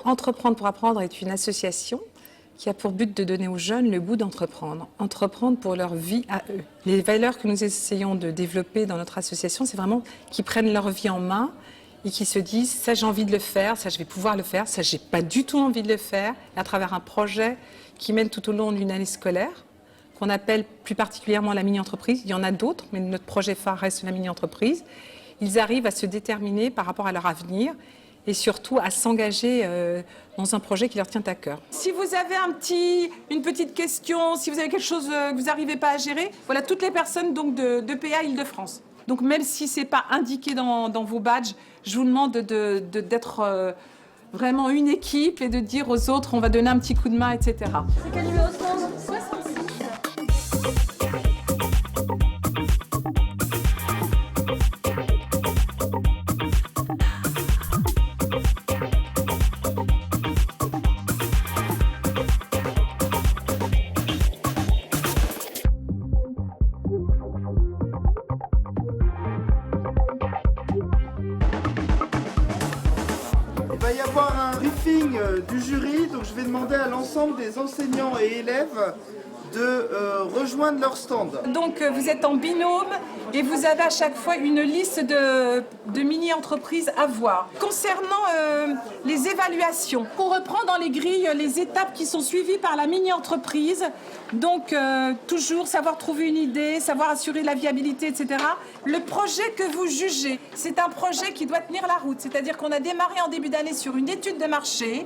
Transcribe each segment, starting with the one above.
Entreprendre pour apprendre est une association qui a pour but de donner aux jeunes le goût d'entreprendre. Entreprendre pour leur vie à eux. Les valeurs que nous essayons de développer dans notre association, c'est vraiment qu'ils prennent leur vie en main et qu'ils se disent « ça j'ai envie de le faire, ça je vais pouvoir le faire, ça j'ai pas du tout envie de le faire » à travers un projet qui mène tout au long d'une année scolaire, qu'on appelle plus particulièrement la mini-entreprise. Il y en a d'autres, mais notre projet phare reste la mini-entreprise. Ils arrivent à se déterminer par rapport à leur avenir et surtout à s'engager dans un projet qui leur tient à cœur. Si vous avez une petite question, si vous avez quelque chose que vous n'arrivez pas à gérer, voilà toutes les personnes donc, de PA Île-de-France. Donc même si ce n'est pas indiqué dans vos badges, je vous demande d'être vraiment une équipe et de dire aux autres on va donner un petit coup de main, etc. C'est quel numéro de stand ? 66. Il va y avoir un briefing du jury, donc je vais demander à l'ensemble des enseignants et élèves de rejoindre leur stand. Donc vous êtes en binôme et vous avez à chaque fois une liste de mini-entreprises à voir. Concernant les évaluations, on reprend dans les grilles les étapes qui sont suivies par la mini-entreprise. Donc toujours savoir trouver une idée, savoir assurer la viabilité, etc. Le projet que vous jugez, c'est un projet qui doit tenir la route. C'est-à-dire qu'on a démarré en début d'année sur une étude de marché.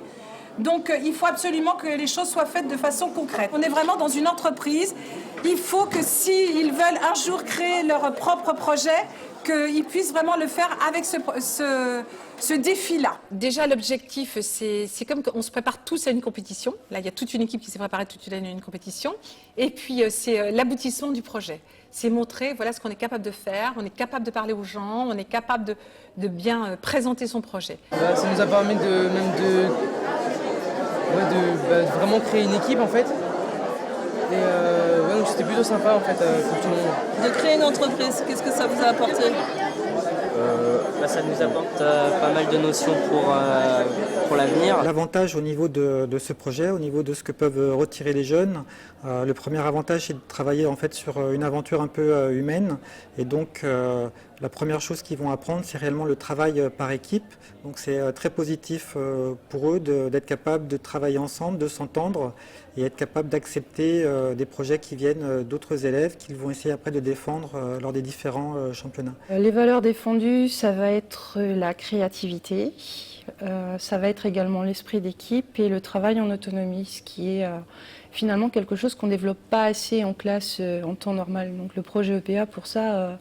Donc il faut absolument que les choses soient faites de façon concrète. On est vraiment dans une entreprise. Il faut que s'ils veulent un jour créer leur propre projet, qu'ils puissent vraiment le faire avec ce défi-là. Déjà, l'objectif, c'est comme qu'on se prépare tous à une compétition. Là, il y a toute une équipe qui s'est préparée toute l'année à une compétition. Et puis, c'est l'aboutissement du projet. C'est montrer, voilà ce qu'on est capable de faire, on est capable de parler aux gens, on est capable de bien présenter son projet. Ça nous a permis de vraiment créer une équipe, en fait. Et donc c'était plutôt sympa, en fait, pour tout le monde. De créer une entreprise, qu'est-ce que ça vous a apporté ? Ça nous apporte pas mal de notions pour l'avenir. L'avantage au niveau de ce projet, au niveau de ce que peuvent retirer les jeunes, le premier avantage c'est de travailler en fait sur une aventure un peu humaine et donc la première chose qu'ils vont apprendre c'est réellement le travail par équipe. Donc c'est très positif pour eux d'être capables de travailler ensemble, de s'entendre et être capable d'accepter des projets qui viennent d'autres élèves qu'ils vont essayer après de défendre lors des différents championnats. Les valeurs défendues, ça va être la créativité, ça va être également l'esprit d'équipe et le travail en autonomie, ce qui est finalement quelque chose qu'on ne développe pas assez en classe en temps normal. Donc le projet EPA pour ça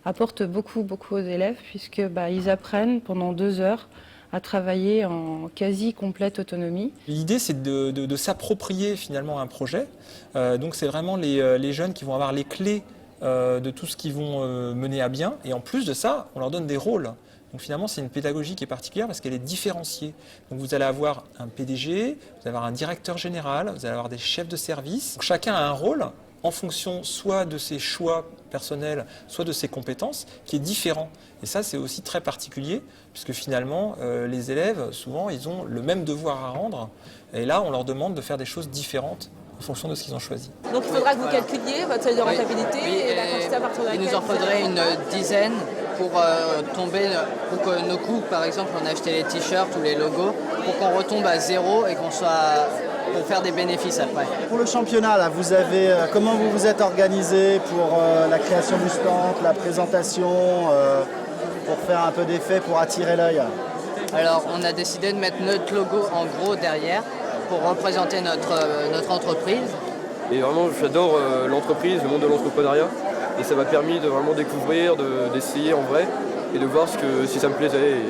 apporte beaucoup aux élèves puisque ils apprennent pendant 2 heures à travailler en quasi complète autonomie. L'idée, c'est de s'approprier finalement un projet. Donc c'est vraiment les jeunes qui vont avoir les clés de tout ce qu'ils vont mener à bien. Et en plus de ça, on leur donne des rôles. Donc finalement, c'est une pédagogie qui est particulière parce qu'elle est différenciée. Donc vous allez avoir un PDG, vous allez avoir un directeur général, vous allez avoir des chefs de service. Donc, chacun a un rôle en fonction soit de ses choix personnels, soit de ses compétences, qui est différent. Et ça, c'est aussi très particulier, puisque finalement, les élèves, souvent, ils ont le même devoir à rendre. Et là, on leur demande de faire des choses différentes en fonction de ce qu'ils ont choisi. Donc il faudra que vous calculiez votre seuil de rentabilité et la quantité à partir de laquelle... Il nous en faudrait une dizaine pour que nos coûts, par exemple, on a acheté les t-shirts ou les logos, pour qu'on retombe à zéro et pour faire des bénéfices après. Pour le championnat, là, comment vous vous êtes organisé pour la création du stand, la présentation, pour faire un peu d'effet, pour attirer l'œil? Alors, on a décidé de mettre notre logo en gros derrière pour représenter notre entreprise. Et vraiment, j'adore l'entreprise, le monde de l'entrepreneuriat. Et ça m'a permis de vraiment découvrir, d'essayer en vrai et de voir si ça me plaisait. Et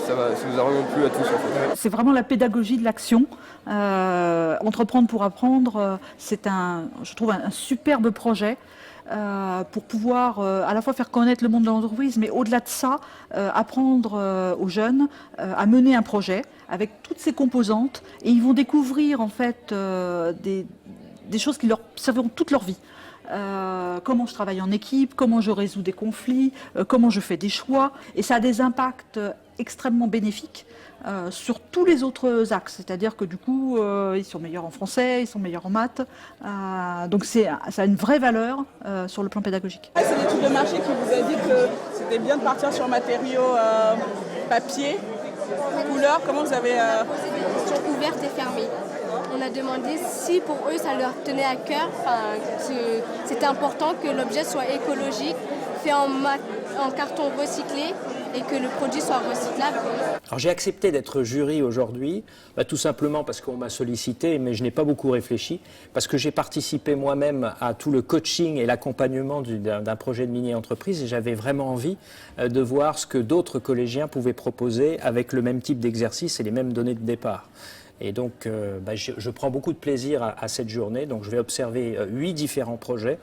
ça nous a vraiment plu à tous. En fait. C'est vraiment la pédagogie de l'action. Entreprendre pour apprendre, c'est je trouve un superbe projet. Pour pouvoir à la fois faire connaître le monde de l'entreprise, mais au-delà de ça, apprendre aux jeunes à mener un projet avec toutes ses composantes. Et ils vont découvrir en fait des choses qui leur serviront toute leur vie. comment je travaille en équipe, comment je résous des conflits, comment je fais des choix. Et ça a des impacts extrêmement bénéfiques sur tous les autres axes. C'est-à-dire que du coup, ils sont meilleurs en français, ils sont meilleurs en maths. Donc ça a une vraie valeur sur le plan pédagogique. C'est l'étude de marché qui vous a dit que c'était bien de partir sur matériaux papier, couleur. Comment vous avez... Des questions ouvertes et fermées. On a demandé si pour eux ça leur tenait à cœur, c'était important que l'objet soit écologique, fait en carton recyclé et que le produit soit recyclable. Alors j'ai accepté d'être jury aujourd'hui, tout simplement parce qu'on m'a sollicité, mais je n'ai pas beaucoup réfléchi, parce que j'ai participé moi-même à tout le coaching et l'accompagnement d'un projet de mini-entreprise et j'avais vraiment envie de voir ce que d'autres collégiens pouvaient proposer avec le même type d'exercice et les mêmes données de départ. Et donc, je prends beaucoup de plaisir à cette journée. Donc, je vais observer 8 différents projets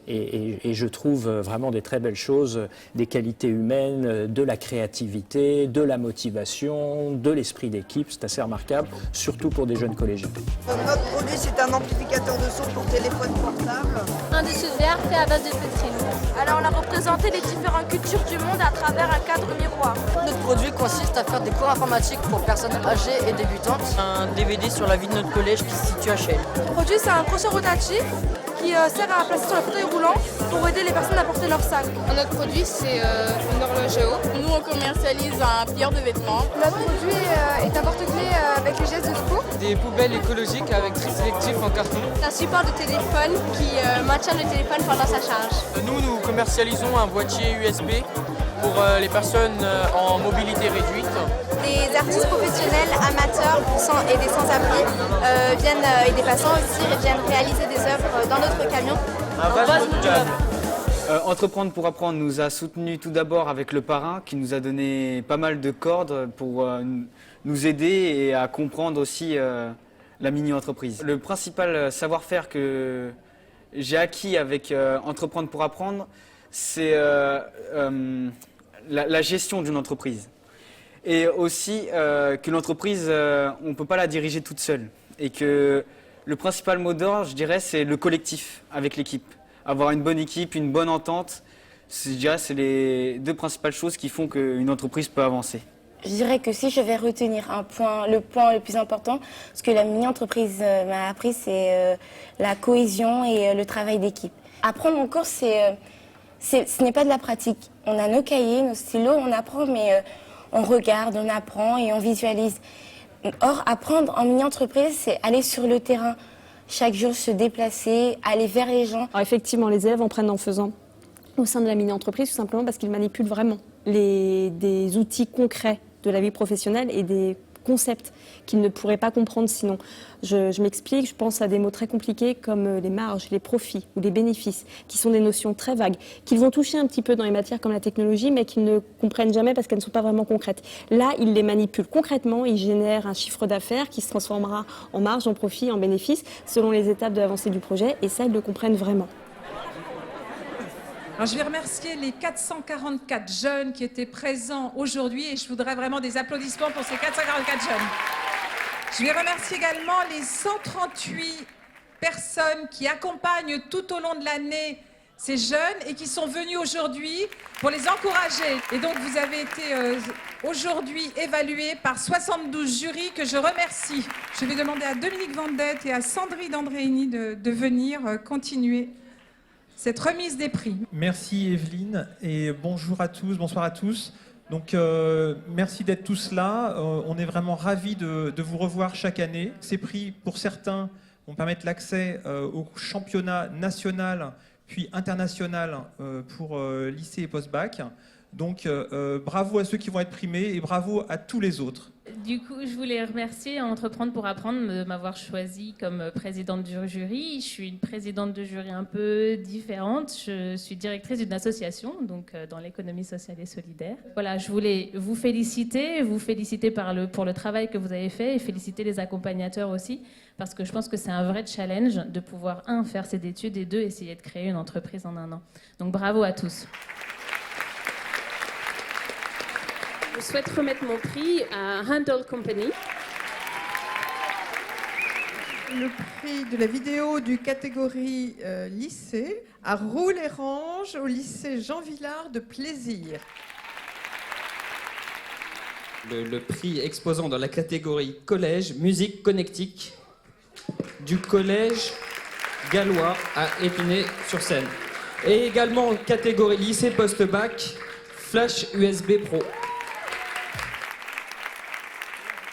et je trouve vraiment des très belles choses, des qualités humaines, de la créativité, de la motivation, de l'esprit d'équipe. C'est assez remarquable, surtout pour des jeunes collégiens. Notre produit, c'est un amplificateur de son pour téléphone portable. Un dessus de verre fait à base de pétrine. Alors on a représenté les différentes cultures du monde à travers un cadre miroir. Notre produit consiste à faire des cours informatiques pour personnes âgées et débutantes. Un DVD sur la vie de notre collège qui se situe à Chelles. Le produit, c'est un crochet rotatif qui sert à placer sur le fauteuil roulant pour aider les personnes à porter leur sac. Notre produit, c'est une horloge à eau. Nous, on commercialise un plieur de vêtements. Notre produit est un porte-clés avec les gestes de secours. Des poubelles écologiques avec tri sélectif en carton. C'est un support de téléphone qui maintient le téléphone pendant sa charge. Nous commercialisons un boîtier USB pour les personnes en mobilité réduite. Des artistes professionnels, amateurs et des sans-abri et des passants aussi viennent réaliser des œuvres dans notre camion. Entreprendre pour apprendre nous a soutenus tout d'abord avec le parrain qui nous a donné pas mal de cordes pour nous aider et à comprendre aussi la mini-entreprise. Le principal savoir-faire que j'ai acquis avec Entreprendre pour apprendre, c'est la gestion d'une entreprise. Et aussi que l'entreprise, on ne peut pas la diriger toute seule. Et que le principal mot d'ordre, je dirais, c'est le collectif avec l'équipe. Avoir une bonne équipe, une bonne entente, je dirais, c'est les 2 principales choses qui font qu'une entreprise peut avancer. Je dirais que si je vais retenir le point le plus important, ce que la mini-entreprise m'a appris, c'est la cohésion et le travail d'équipe. Apprendre en cours, ce n'est pas de la pratique. On a nos cahiers, nos stylos, on apprend, mais on regarde, on apprend et on visualise. Or, apprendre en mini-entreprise, c'est aller sur le terrain, chaque jour se déplacer, aller vers les gens. Alors effectivement, les élèves en prennent en faisant au sein de la mini-entreprise, tout simplement parce qu'ils manipulent vraiment des outils concrets de la vie professionnelle et des concepts qu'ils ne pourraient pas comprendre sinon. Je m'explique, je pense à des mots très compliqués comme les marges, les profits ou les bénéfices, qui sont des notions très vagues, qu'ils vont toucher un petit peu dans les matières comme la technologie, mais qu'ils ne comprennent jamais parce qu'elles ne sont pas vraiment concrètes. Là, ils les manipulent concrètement, ils génèrent un chiffre d'affaires qui se transformera en marge, en profit, en bénéfice, selon les étapes de l'avancée du projet, et ça, ils le comprennent vraiment. Alors, je vais remercier les 444 jeunes qui étaient présents aujourd'hui et je voudrais vraiment des applaudissements pour ces 444 jeunes. Je vais remercier également les 138 personnes qui accompagnent tout au long de l'année ces jeunes et qui sont venus aujourd'hui pour les encourager. Et donc vous avez été aujourd'hui évalués par 72 jurys que je remercie. Je vais demander à Dominique Vendette et à Sandrine Andréini de venir continuer cette remise des prix. Merci Evelyne et bonjour à tous, bonsoir à tous. Donc merci d'être tous là, on est vraiment ravis de vous revoir chaque année. Ces prix, pour certains, vont permettre l'accès au championnat national puis international pour lycée et post-bac. Donc bravo à ceux qui vont être primés et bravo à tous les autres. Du coup, je voulais remercier Entreprendre pour apprendre de m'avoir choisie comme présidente du jury. Je suis une présidente de jury un peu différente. Je suis directrice d'une association, donc dans l'économie sociale et solidaire. Voilà, je voulais vous féliciter pour le travail que vous avez fait et féliciter les accompagnateurs aussi, parce que je pense que c'est un vrai challenge de pouvoir, 1, faire cette étude et 2, essayer de créer une entreprise en 1 an. Donc bravo à tous. Je souhaite remettre mon prix à Handel Company. le prix de la vidéo du catégorie lycée à Roux-les-Ranges au lycée Jean Villard de Plaisir. Le prix exposant dans la catégorie collège musique connectique du collège gallois à Épinay-sur-Seine. Et également catégorie lycée post-bac Flash USB Pro.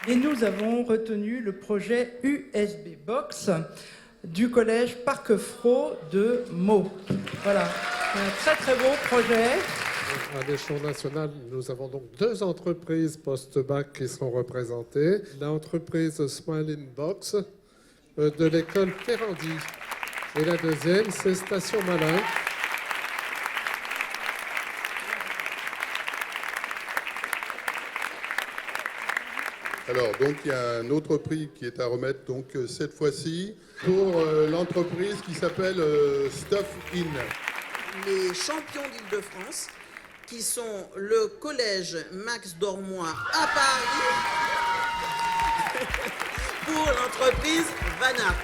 Et nous avons retenu le projet USB Box du collège Parquefraud de Meaux. Voilà, un très très beau projet. À l'échelon national, nous avons donc 2 entreprises post-bac qui sont représentées. L'entreprise Smiling Box de l'école Ferrandi. Et la deuxième, c'est Station Malin. Alors, donc, il y a un autre prix qui est à remettre, donc, cette fois-ci, pour l'entreprise qui s'appelle Stuff In. Les champions d'Île-de-France, qui sont le collège Max Dormois à Paris, pour l'entreprise Vanap.